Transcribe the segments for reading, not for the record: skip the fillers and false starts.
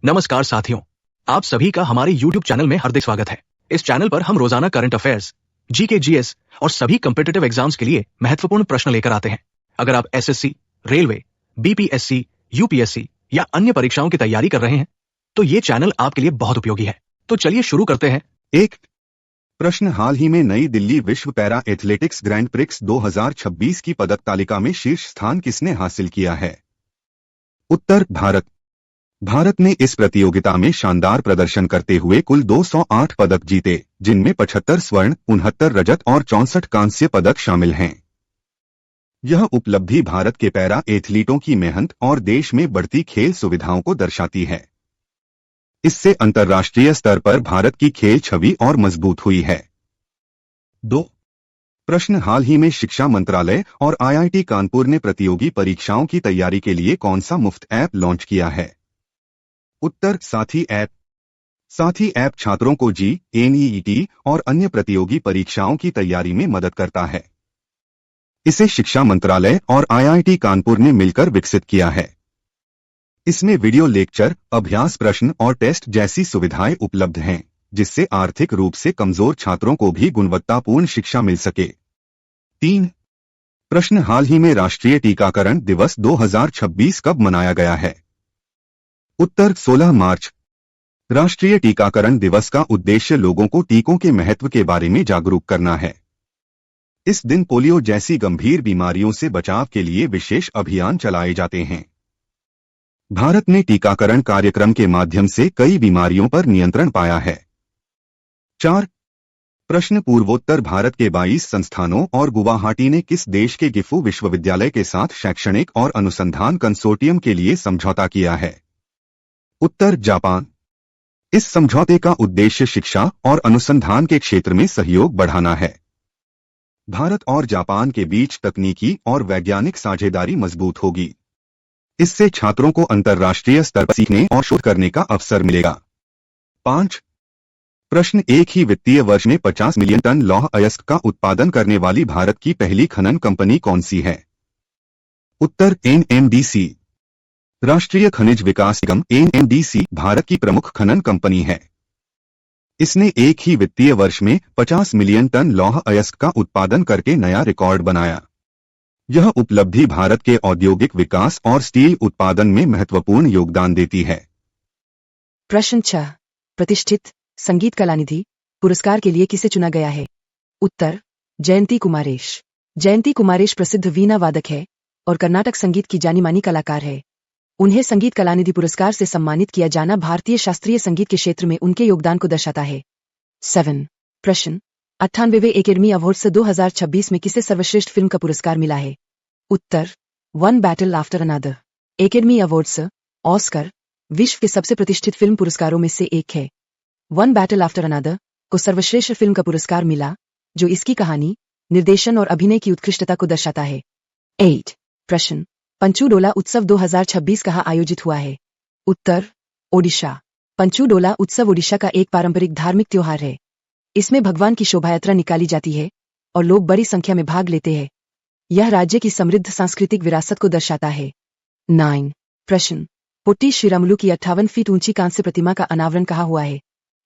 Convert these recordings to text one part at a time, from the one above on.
नमस्कार साथियों, आप सभी का हमारे YouTube चैनल में हार्दिक स्वागत है। इस चैनल पर हम रोजाना करंट अफेयर्स, जीके, जीएस और सभी कॉम्पिटिटिव एग्जाम्स के लिए महत्वपूर्ण प्रश्न लेकर आते हैं। अगर आप एसएससी, रेलवे, बीपीएससी, यूपीएससी या अन्य परीक्षाओं की तैयारी कर रहे हैं तो ये चैनल आपके लिए बहुत उपयोगी है। तो चलिए शुरू करते हैं। एक प्रश्न, हाल ही में नई दिल्ली विश्व पैरा एथलेटिक्स ग्रैंड प्रिक्स 2026 की पदक तालिका में शीर्ष स्थान किसने हासिल किया है? उत्तर, भारत। भारत ने इस प्रतियोगिता में शानदार प्रदर्शन करते हुए कुल 208 पदक जीते, जिनमें 75 स्वर्ण, 69 रजत और 64 कांस्य पदक शामिल हैं। यह उपलब्धि भारत के पैरा एथलीटों की मेहनत और देश में बढ़ती खेल सुविधाओं को दर्शाती है। इससे अंतर्राष्ट्रीय स्तर पर भारत की खेल छवि और मजबूत हुई है। 2 प्रश्न, हाल ही में शिक्षा मंत्रालय और आईआईटी कानपुर ने प्रतियोगी परीक्षाओं की तैयारी के लिए कौन सा मुफ्त ऐप लॉन्च किया है? उत्तर, साथी ऐप। साथी ऐप छात्रों को NEET और अन्य प्रतियोगी परीक्षाओं की तैयारी में मदद करता है। इसे शिक्षा मंत्रालय और आईआईटी कानपुर ने मिलकर विकसित किया है। इसमें वीडियो लेक्चर, अभ्यास प्रश्न और टेस्ट जैसी सुविधाएं उपलब्ध हैं, जिससे आर्थिक रूप से कमजोर छात्रों को भी गुणवत्तापूर्ण शिक्षा मिल सके। 3 प्रश्न, हाल ही में राष्ट्रीय टीकाकरण दिवस 2026 कब मनाया गया है? उत्तर, 16 मार्च। राष्ट्रीय टीकाकरण दिवस का उद्देश्य लोगों को टीकों के महत्व के बारे में जागरूक करना है। इस दिन पोलियो जैसी गंभीर बीमारियों से बचाव के लिए विशेष अभियान चलाए जाते हैं। भारत ने टीकाकरण कार्यक्रम के माध्यम से कई बीमारियों पर नियंत्रण पाया है। 4 प्रश्न, पूर्वोत्तर भारत के 22 संस्थानों और गुवाहाटी ने किस देश के गिफू विश्वविद्यालय के साथ शैक्षणिक और अनुसंधान कंसोर्टियम के लिए समझौता किया है? उत्तर, जापान। इस समझौते का उद्देश्य शिक्षा और अनुसंधान के क्षेत्र में सहयोग बढ़ाना है। भारत और जापान के बीच तकनीकी और वैज्ञानिक साझेदारी मजबूत होगी। इससे छात्रों को अंतर्राष्ट्रीय स्तर पर सीखने और शोध करने का अवसर मिलेगा। 5 प्रश्न, एक ही वित्तीय वर्ष में 50 मिलियन टन लौह अयस्क का उत्पादन करने वाली भारत की पहली खनन कंपनी कौन सी है? उत्तर, NMDC। राष्ट्रीय खनिज विकास निगम NMDC भारत की प्रमुख खनन कंपनी है। इसने एक ही वित्तीय वर्ष में 50 मिलियन टन लौह अयस्क का उत्पादन करके नया रिकॉर्ड बनाया। यह उपलब्धि भारत के औद्योगिक विकास और स्टील उत्पादन में महत्वपूर्ण योगदान देती है। प्रश्न 6, प्रतिष्ठित संगीत कलानिधि पुरस्कार के लिए किसे चुना गया है? उत्तर, जयंती कुमारेश। जयंती कुमारेश प्रसिद्ध वीणा वादक है और कर्नाटक संगीत की जानी मानी कलाकार है। उन्हें संगीत कलानिधि पुरस्कार से सम्मानित किया जाना भारतीय शास्त्रीय संगीत के क्षेत्र में उनके योगदान को दर्शाता है। 7 प्रश्न, 98वें एकेडमी अवार्ड्स 2026 में किसे सर्वश्रेष्ठ फिल्म का पुरस्कार मिला है? उत्तर, one battle after another. Academy Awards, Oscar, विश्व के सबसे प्रतिष्ठित फिल्म पुरस्कारों में से एक है। वन बैटल आफ्टर अनदर को सर्वश्रेष्ठ फिल्म का पुरस्कार मिला, जो इसकी कहानी, निर्देशन और अभिनय की उत्कृष्टता को दर्शाता है। 8 प्रश्न, पंचूडोला उत्सव 2026 कहाँ आयोजित हुआ है? उत्तर, ओडिशा। पंचूडोला उत्सव ओडिशा का एक पारंपरिक धार्मिक त्योहार है। इसमें भगवान की शोभायात्रा निकाली जाती है और लोग बड़ी संख्या में भाग लेते हैं। यह राज्य की समृद्ध सांस्कृतिक विरासत को दर्शाता है। 9 प्रश्न, पोट्टी श्रीरामुलु की 58 फीट ऊंची कांस्य प्रतिमा का अनावरण कहाँ हुआ है?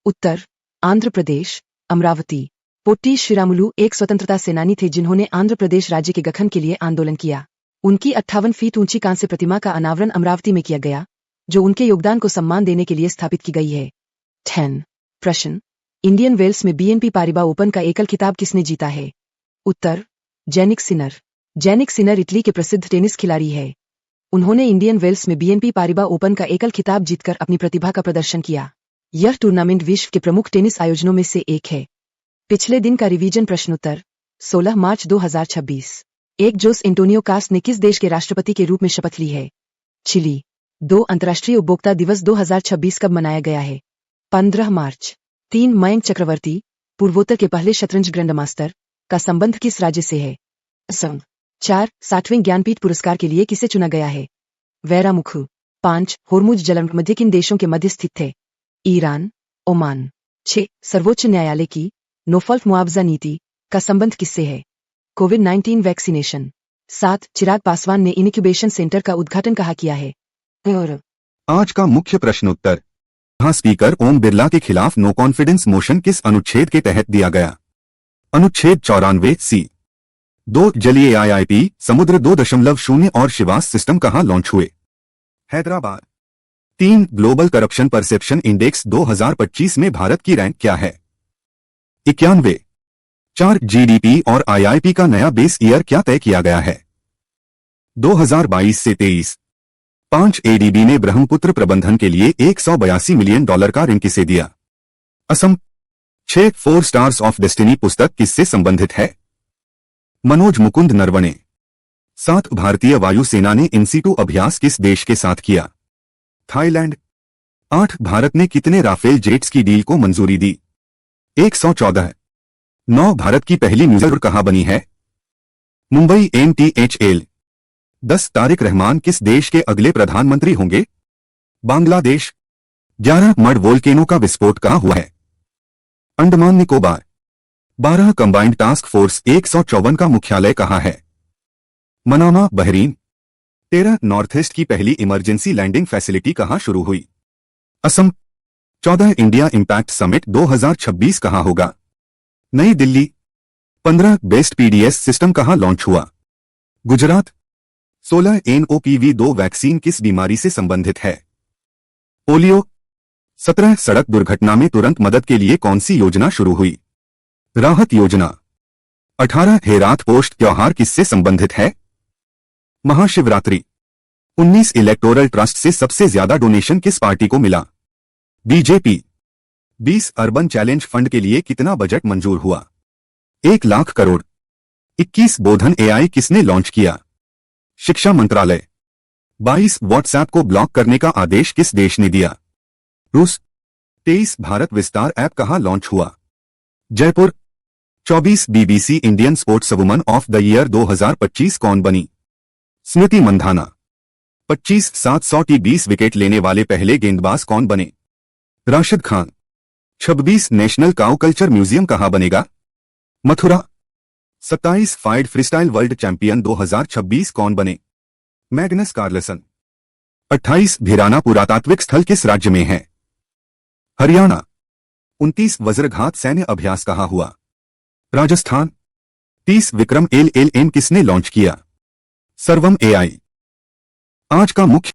उत्तर, आंध्र प्रदेश, अमरावती। पोट्टी श्रीरामुलु एक स्वतंत्रता सेनानी थे जिन्होंने आंध्र प्रदेश राज्य के गठन के लिए आंदोलन किया। उनकी 58 फीट ऊंची कांस्य प्रतिमा का अनावरण अमरावती में किया गया, जो उनके योगदान को सम्मान देने के लिए स्थापित की गई है। 10 प्रश्न, इंडियन वेल्स में BNP पारिबा ओपन का एकल खिताब किसने जीता है? उत्तर, Jannik Sinner. Jannik Sinner Italy के प्रसिद्ध टेनिस खिलाड़ी है। उन्होंने इंडियन वेल्स में BNP पारिबा ओपन का एकल खिताब जीतकर अपनी प्रतिभा का प्रदर्शन किया। यह टूर्नामेंट विश्व के प्रमुख टेनिस आयोजनों में से एक है। पिछले दिन का रिवीजन प्रश्नोत्तर, 16 मार्च 2026। एक जोस एंटोनियो कास्ट ने किस देश के राष्ट्रपति के रूप में शपथ ली है? चिली। 2 अंतर्राष्ट्रीय उपभोक्ता दिवस 2026 कब मनाया गया है? 15 मार्च। 3 मयंक चक्रवर्ती, पूर्वोत्तर के पहले शतरंज ग्रैंडमास्टर, का संबंध किस राज्य से है? असम। 4 60वें ज्ञानपीठ पुरस्कार के लिए किसे चुना गया है? वैरामुखु। 5 होर्मुज जलसंधि मध्य किन देशों के मध्य स्थित है? Iran, Oman. 6 सर्वोच्च न्यायालय की नो फॉल्ट मुआवजा नीति का संबंध किससे है? कोविड-19 वैक्सीनेशन। 7 चिराग पासवान ने इनक्यूबेशन सेंटर का उद्घाटन कहाँ किया है? आज का मुख्य प्रश्नोत्तर, स्पीकर ओम बिरला के खिलाफ नो कॉन्फिडेंस मोशन किस अनुच्छेद के तहत दिया गया? अनुच्छेद 94C। 2 जलीय IIP समुद्र 2.0 और शिवास सिस्टम कहां लॉन्च हुए? Hyderabad. 3 global corruption perception index 2025 में भारत की रैंक क्या है? 91। 4 GDP और IIP का नया बेस ईयर क्या तय किया गया है? 2022 से 23। 5 ADB ने ब्रह्मपुत्र प्रबंधन के लिए $182 मिलियन का ऋण किसे दिया? असम। 6 4 स्टार्स ऑफ डेस्टिनी पुस्तक किससे संबंधित है? मनोज मुकुंद नरवणे। 7 भारतीय वायुसेना ने इन-सीटू अभ्यास किस देश के साथ किया? थाईलैंड। 8 भारत ने कितने राफेल जेट्स की डील को मंजूरी दी? 114। 9 भारत की पहली म्यूजिक कहां बनी है? मुंबई MTHL। 10 तारिक रहमान किस देश के अगले प्रधानमंत्री होंगे? बांग्लादेश। 11 मड वोल्केनो का विस्फोट कहां हुआ है? Andaman Nicobar. 12 combined task force 154 का मुख्यालय कहां है? Manama, Bahrain. 13 नॉर्थ ईस्ट की पहली इमरजेंसी लैंडिंग फैसिलिटी कहां शुरू हुई? असम। 14 इंडिया इंपैक्ट समिट 2026 कहां होगा? नई दिल्ली। 15 बेस्ट PDS सिस्टम कहां लॉन्च हुआ? गुजरात। 16 NOPV2 वैक्सीन किस बीमारी से संबंधित है? पोलियो। 17 सड़क दुर्घटना में तुरंत मदद के लिए कौन सी योजना शुरू हुई? राहत योजना। 18 हेरात पोस्ट त्योहार किससे संबंधित है? महाशिवरात्रि। 19 इलेक्टोरल ट्रस्ट से सबसे ज्यादा डोनेशन किस पार्टी को मिला? बीजेपी। 20 अर्बन चैलेंज फंड के लिए कितना बजट मंजूर हुआ? 1 लाख करोड़। 21 बोधन AI किसने लॉन्च किया? शिक्षा मंत्रालय। 22 व्हाट्सएप को ब्लॉक करने का आदेश किस देश ने दिया? रूस। 23 भारत विस्तार ऐप कहां लॉन्च हुआ? Jaipur. 24 BBC Indian sports woman of the year 2025 कौन बनी? स्मृति मंधाना। 25 700 की 20 विकेट लेने वाले पहले गेंदबाज कौन बने? Rashid Khan. 26 national cow culture museum कहां बनेगा? Mathura. 27 FIDE freestyle world champion 2026 कौन बने? Magnus Carlsen. 28 भिराना पुरातात्विक स्थल किस राज्य में है? हरियाणा। 29 वज्रघात सैन्य अभ्यास कहां हुआ? राजस्थान। 30 विक्रम LLM किसने लॉन्च किया? सर्वम AI। आज का मुख्य